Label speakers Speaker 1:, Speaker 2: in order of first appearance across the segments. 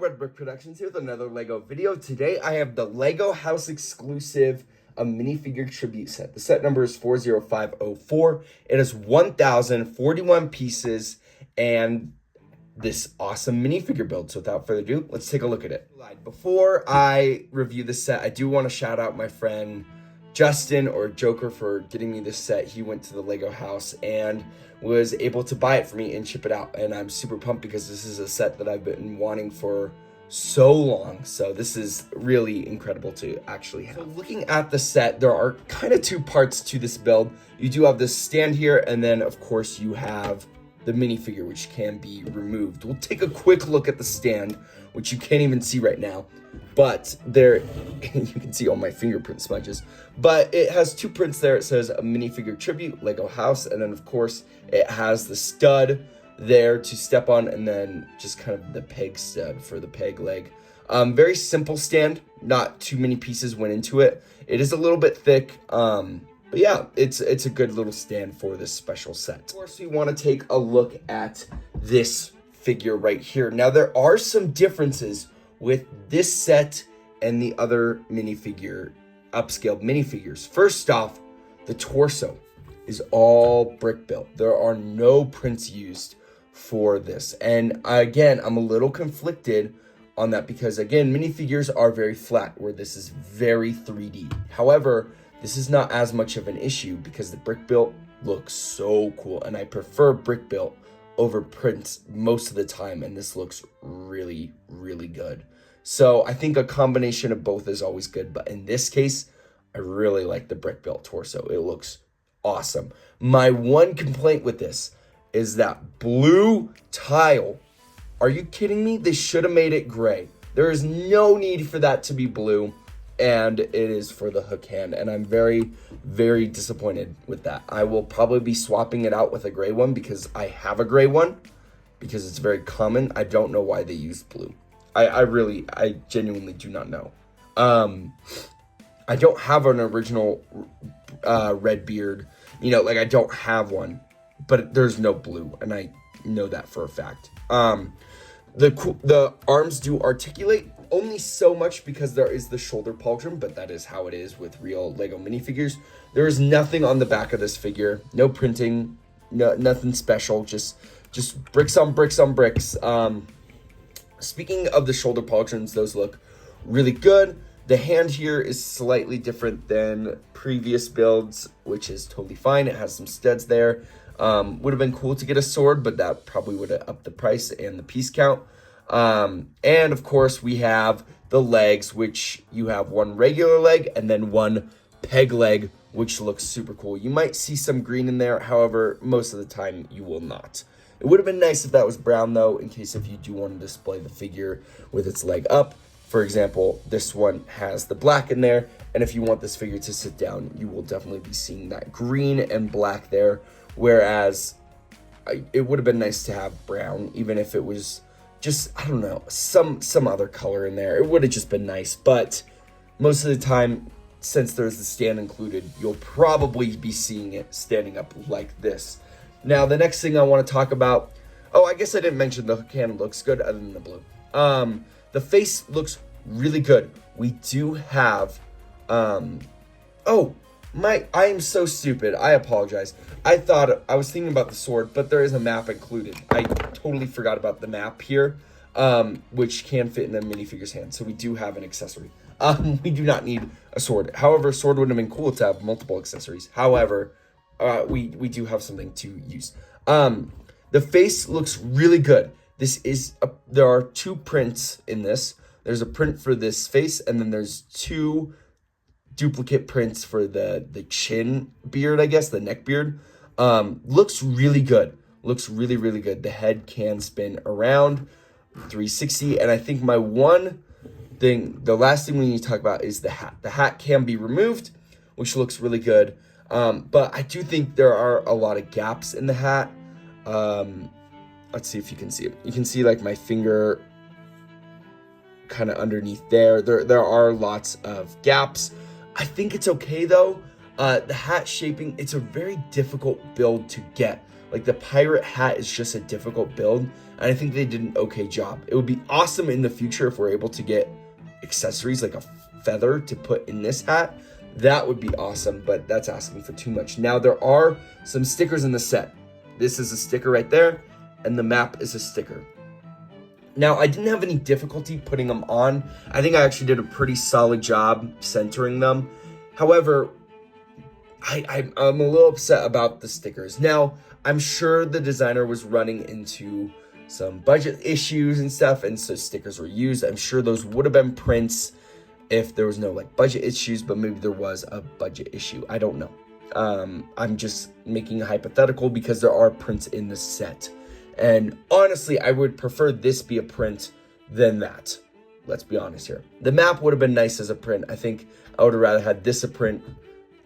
Speaker 1: Redbeard Productions here with another LEGO video. Today I have the LEGO House exclusive minifigure tribute set. The set number is 40504. It has 1,041 pieces and this awesome minifigure build. So without further ado, let's take a look at it. Before I review the set, I do want to shout out my friend Justin, or Joker, for getting me this set. He went to the LEGO house and was able to buy it for me and ship it out, and I'm super pumped because this is a set that I've been wanting for so long. So this is really incredible to actually have. So looking at the set, there are kind of two parts to this build. You do have this stand here, and then of course you have the minifigure, which can be removed. We'll take a quick look at the stand, which you can't even see right now, but there you can see all my fingerprint smudges. But it has two prints there. It says a minifigure tribute, LEGO house, and then of course it has the stud there to step on, and then just kind of the peg stud for the peg leg. Very simple stand, not too many pieces went into it. It is a little bit thick, but yeah, it's a good little stand for this special set. Of course, we want to take a look at this figure right here. Now, there are some differences with this set and the other minifigure, upscaled minifigures. First off, the torso is all brick built. There are no prints used for this. And again, I'm a little conflicted on that because, again, minifigures are very flat, where this is very 3D. However, this is not as much of an issue because the brick built looks so cool, and I prefer brick built over prints most of the time, and this looks really, really good. So I think a combination of both is always good, but in this case, I really like the brick built torso. It looks awesome. My one complaint with this is that blue tile. Are you kidding me? They should have made it gray. There is no need for that to be blue, and it is for the hook hand, and I'm very, very disappointed with that. I will probably be swapping it out with a gray one because I have a gray one, because it's very common. I don't know why they used blue. I genuinely do not know. I don't have an original Redbeard, like I don't have one, but there's no blue, and I know that for a fact. The arms do articulate, only so much because there is the shoulder pauldron, but that is how it is with real LEGO minifigures. There is nothing on the back of this figure, no printing, nothing special, just bricks on bricks on bricks. Speaking of the shoulder pauldrons, those look really good. The hand here is slightly different than previous builds, which is totally fine. It has some studs there. Would have been cool to get a sword, but that probably would have upped the price and the piece count. And of course we have the legs, which you have one regular leg and then one peg leg, which looks super cool. You might see some green in there. However, most of the time you will not. It would have been nice if that was brown though, in case if you do want to display the figure with its leg up. For example, this one has the black in there, and if you want this figure to sit down, you will definitely be seeing that green and black there. Whereas it would have been nice to have brown, even if it was just, I don't know, some other color in there. It would have just been nice, but most of the time, since there's the stand included, you'll probably be seeing it standing up like this. Now, the next thing I want to talk about, I guess I didn't mention the hook hand looks good other than the blue. The face looks really good. We do have, I am so stupid. I apologize. I was thinking about the sword, but there is a map included. I totally forgot about the map here, which can fit in the minifigure's hand. So we do have an accessory. We do not need a sword. However, a sword would have been cool to have multiple accessories. However, we do have something to use. The face looks really good. There are two prints in this. There's a print for this face, and then there's two duplicate prints for the chin beard, I guess, the neck beard. Looks really good. Looks really, really good. The head can spin around 360, and I think the last thing we need to talk about is the hat. The hat can be removed, which looks really good. But I do think there are a lot of gaps in the hat. Let's see if you can see it. You can see like my finger kind of underneath there. There are lots of gaps. I think it's okay though. The hat shaping, it's a very difficult build to get Like the pirate hat is just a difficult build, and I think they did an okay job. It would be awesome in the future if we're able to get accessories like a feather to put in this hat. That would be awesome, but that's asking for too much. Now there are some stickers in the set. This is a sticker right there, and the map is a sticker. Now, I didn't have any difficulty putting them on. I think I actually did a pretty solid job centering them. However, I'm a little upset about the stickers. Now, I'm sure the designer was running into some budget issues and stuff, and so stickers were used. I'm sure those would have been prints if there was no like budget issues, but maybe there was a budget issue. I don't know. I'm just making a hypothetical because there are prints in the set. And honestly, I would prefer this be a print than that. Let's be honest here. The map would have been nice as a print. I think I would have rather had this a print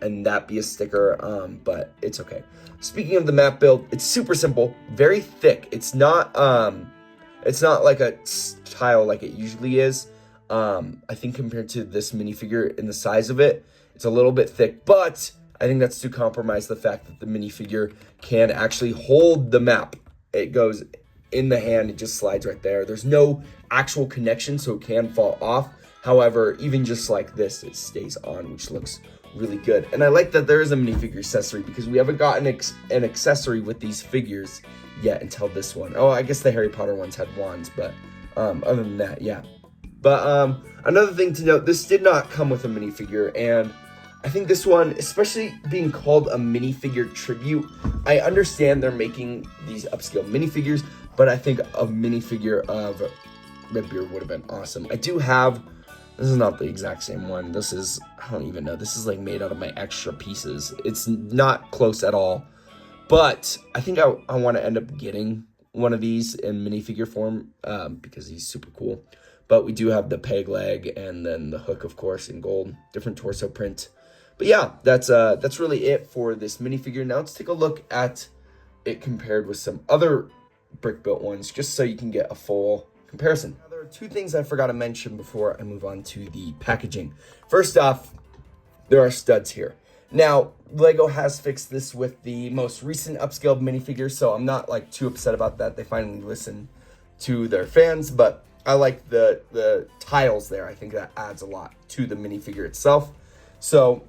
Speaker 1: and that be a sticker, but it's okay. Speaking of the map build, it's super simple, very thick. It's not like a tile like it usually is. I think compared to this minifigure in the size of it, it's a little bit thick, but I think that's to compromise the fact that the minifigure can actually hold the map. It goes in the hand, it just slides right there. There's no actual connection, so it can fall off. However, even just like this, it stays on, which looks really good. And I like that there is a minifigure accessory because we haven't gotten an accessory with these figures yet until this one. Oh, I guess the Harry Potter ones had wands, but other than that, yeah. But another thing to note, this did not come with a minifigure, and I think this one, especially being called a minifigure tribute, I understand they're making these upscale minifigures, but I think a minifigure of Redbeard would have been awesome. I do have, this is not the exact same one. This is, I don't even know. This is like made out of my extra pieces. It's not close at all, but I think I want to end up getting one of these in minifigure form because he's super cool. But we do have the peg leg and then the hook, of course, in gold, different torso print. But yeah, that's really it for this minifigure. Now let's take a look at it compared with some other brick built ones, just so you can get a full comparison. Now, there are two things I forgot to mention before I move on to the packaging. First off, there are studs here. Now, LEGO has fixed this with the most recent upscaled minifigure, so I'm not like too upset about that. They finally listened to their fans, but I like the tiles there. I think that adds a lot to the minifigure itself. So,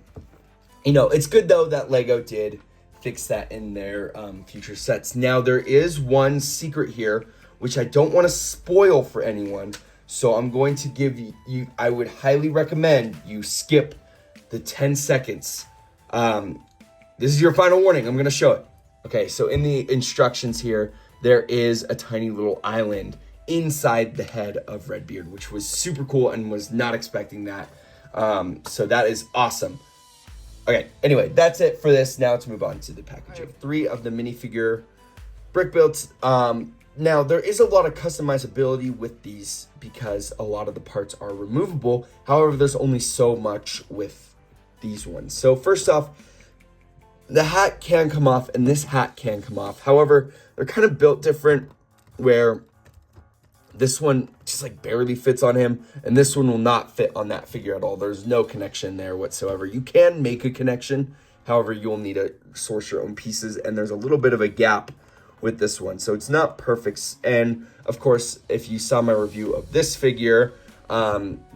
Speaker 1: you know, it's good though that LEGO did fix that in their future sets. Now, there is one secret here, which I don't want to spoil for anyone. So I'm going to give you, I would highly recommend you skip the 10 seconds. This is your final warning. I'm going to show it. Okay, so in the instructions here, there is a tiny little island inside the head of Redbeard, which was super cool and was not expecting that. So that is awesome. Okay, anyway, that's it for this. Now let's move on to the packaging. 3 of the minifigure brick builds. Now, there is a lot of customizability with these because a lot of the parts are removable. However, there's only so much with these ones. So first off, the hat can come off and this hat can come off. However, they're kind of built different where this one just like barely fits on him, and this one will not fit on that figure at all. There's no connection there whatsoever. You can make a connection, however, you'll need to source your own pieces, and there's a little bit of a gap with this one, so it's not perfect. And of course, if you saw my review of this figure,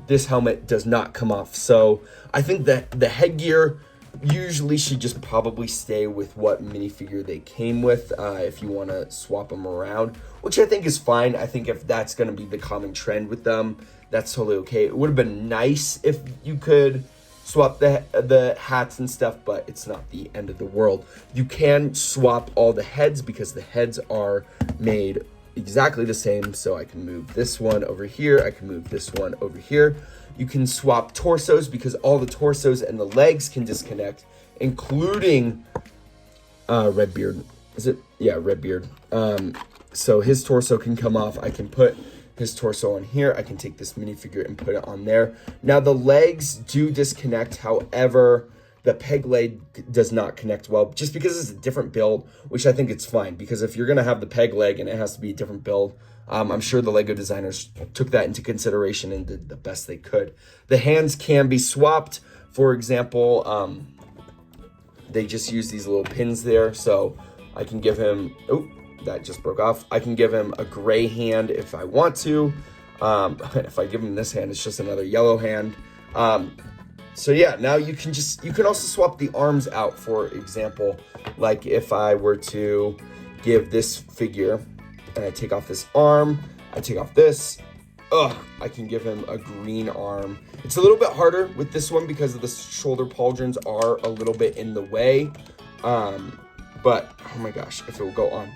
Speaker 1: this helmet does not come off. So I think that the headgear usually should just probably stay with what minifigure they came with if you want to swap them around, which I think is fine. I think if that's going to be the common trend with them, that's totally okay. It would have been nice if you could swap the hats and stuff, but it's not the end of the world. You can swap all the heads because the heads are made exactly the same. So I can move this one over here. I can move this one over here. You can swap torsos because all the torsos and the legs can disconnect, including Redbeard. Is it? Yeah, Redbeard. So his torso can come off. I can put his torso on here. I can take this minifigure and put it on there. Now the legs do disconnect. However, the peg leg does not connect well just because it's a different build, which I think it's fine because if you're going to have the peg leg and it has to be a different build, I'm sure the LEGO designers took that into consideration and did the best they could. The hands can be swapped. For example, they just use these little pins there. So I can give him, oh, that just broke off. I can give him a gray hand if I want to. If I give him this hand, it's just another yellow hand. So yeah, now you can also swap the arms out. For example, like if I were to give this figure and I take off this arm, I take off this, I can give him a green arm. It's a little bit harder with this one because of the shoulder pauldrons are a little bit in the way. But oh my gosh, if it will go on.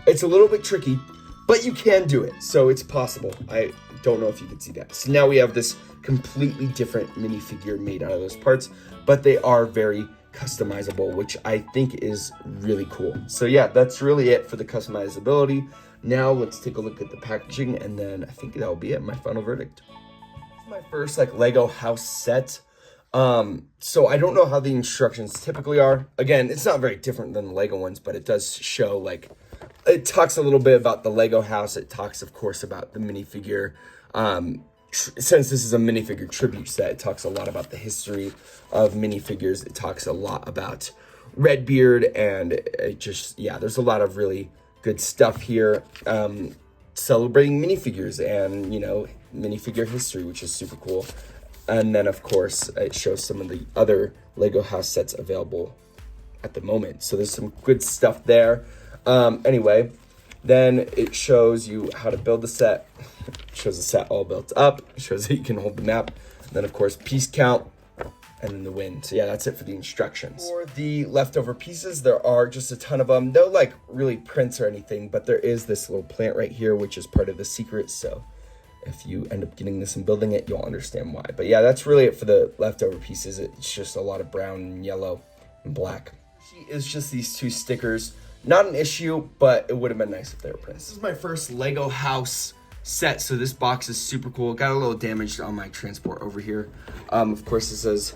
Speaker 1: It's a little bit tricky, but you can do it. So it's possible. I don't know if you can see that. So now we have this completely different minifigure made out of those parts, but they are very customizable, which I think is really cool. So yeah, that's really it for the customizability. Now let's take a look at the packaging, and then I think that'll be it, my final verdict. This is my first Lego house set. So I don't know how the instructions typically are. Again, it's not very different than the Lego ones, but it does show it talks a little bit about the Lego house. It talks, of course, about the minifigure. Since this is a minifigure tribute set, it talks a lot about the history of minifigures. It talks a lot about Redbeard, and it just, yeah, there's a lot of really good stuff here, celebrating minifigures and, minifigure history, which is super cool. And then, of course, it shows some of the other Lego house sets available at the moment. So there's some good stuff there. Anyway, then it shows you how to build the set. It shows the set all built up. It shows that you can hold the map. And then, of course, piece count, and then the win. So yeah, that's it for the instructions. For the leftover pieces, there are just a ton of them. No really prints or anything, but there is this little plant right here, which is part of the secret. So if you end up getting this and building it, you'll understand why. But yeah, that's really it for the leftover pieces. It's just a lot of brown and yellow and black. It's just these two stickers. Not an issue, but it would have been nice if they were prints. This is my first Lego house set, so this box is super cool. Got a little damaged on my transport over here. Of course, it says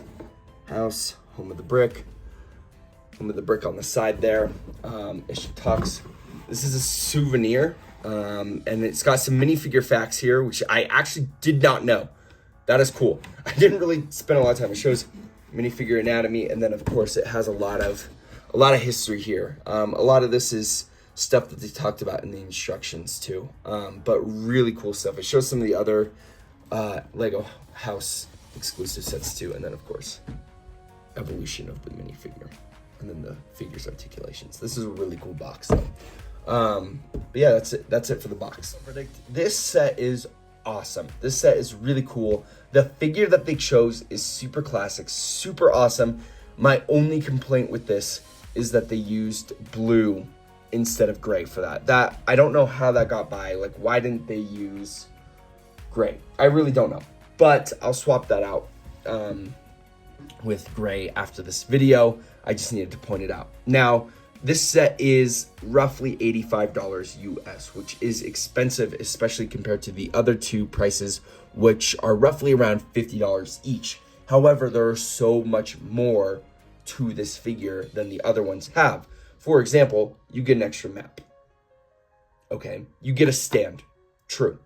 Speaker 1: house, home of the brick on the side there. Issue talks. This is a souvenir, and it's got some minifigure facts here, which I actually did not know. That is cool. I didn't really spend a lot of time. It shows minifigure anatomy, and then of course it has a lot of history here. A lot of this is stuff that they talked about in the instructions too, but really cool stuff. It shows some of the other Lego house exclusive sets too, and then of course evolution of the minifigure, and then the figures articulations. This is a really cool box though. But yeah, that's it for the box. This set is awesome. This set is really cool. The figure that they chose is super classic, super awesome. My only complaint with this is that they used blue instead of gray for that. That I don't know how that got by. Why didn't they use gray? I really don't know. But I'll swap that out with gray after this video. I just needed to point it out. Now, this set is roughly $85 US, which is expensive, especially compared to the other two prices, which are roughly around $50 each. However, there are so much more to this figure than the other ones have. For example, you get an extra map. Okay, you get a stand. True.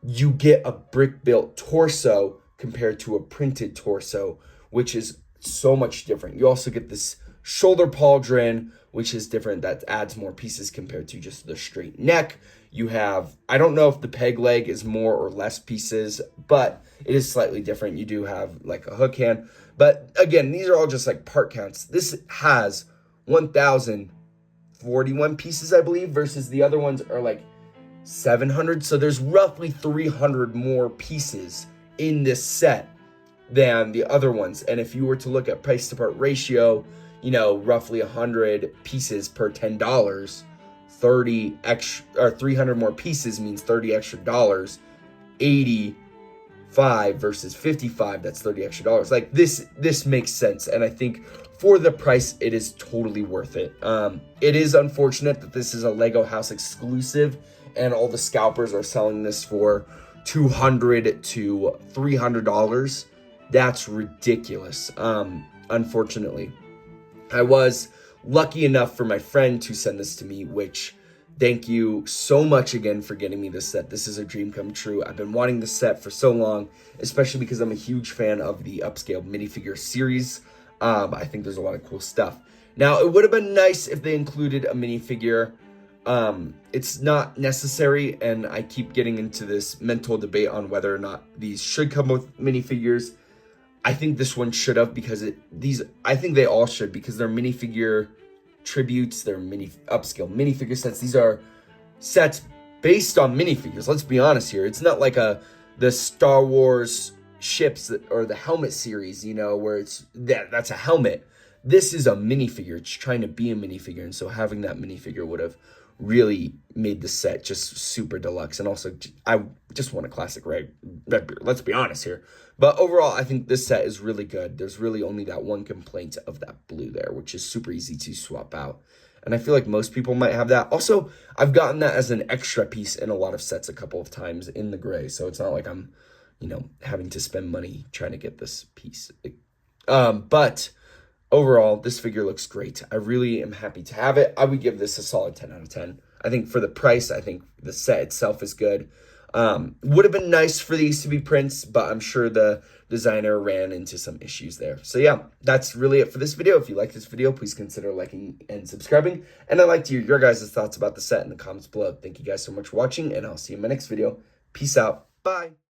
Speaker 1: You get a brick-built torso compared to a printed torso, which is so much different. You also get this shoulder pauldron, which is different. That adds more pieces compared to just the straight neck. You have, I don't know if the peg leg is more or less pieces, but it is slightly different. You do have a hook hand. But again, these are all just part counts. This has 1,041 pieces, I believe, versus the other ones are 700. So there's roughly 300 more pieces in this set than the other ones. And if you were to look at price to part ratio, roughly 100 pieces per $10, 30 extra or 300 more pieces means $30 extra dollars. 85 versus 55, that's $30 extra dollars. This makes sense, and I think for the price it is totally worth it. It is unfortunate that this is a Lego house exclusive and all the scalpers are selling this for $200 to $300. That's ridiculous. Unfortunately, I was lucky enough for my friend to send this to me, which thank you so much again for getting me this set. This is a dream come true. I've been wanting this set for so long, especially because I'm a huge fan of the upscale minifigure series. I think there's a lot of cool stuff. Now, it would have been nice if they included a minifigure. It's not necessary, and I keep getting into this mental debate on whether or not these should come with minifigures. I think this one should have, because I think they all should, because they're minifigure tributes, they're upscale minifigure sets. These are sets based on minifigures. Let's be honest here. It's not like the Star Wars ships or the helmet series, where that's a helmet. This is a minifigure. It's trying to be a minifigure, and so having that minifigure would have really made the set just super deluxe. And also, I just want a classic Redbeard. Let's be honest here. But overall, I think this set is really good. There's really only that one complaint of that blue there, which is super easy to swap out. And I feel like most people might have that. Also, I've gotten that as an extra piece in a lot of sets a couple of times in the gray. So it's not like I'm, having to spend money trying to get this piece. But overall, this figure looks great. I really am happy to have it. I would give this a solid 10 out of 10. I think for the price, I think the set itself is good. Would have been nice for these to be prints, but I'm sure the designer ran into some issues there. So yeah, that's really it for this video. If you like this video, please consider liking and subscribing. And I'd like to hear your guys' thoughts about the set in the comments below. Thank you guys so much for watching, and I'll see you in my next video. Peace out. Bye.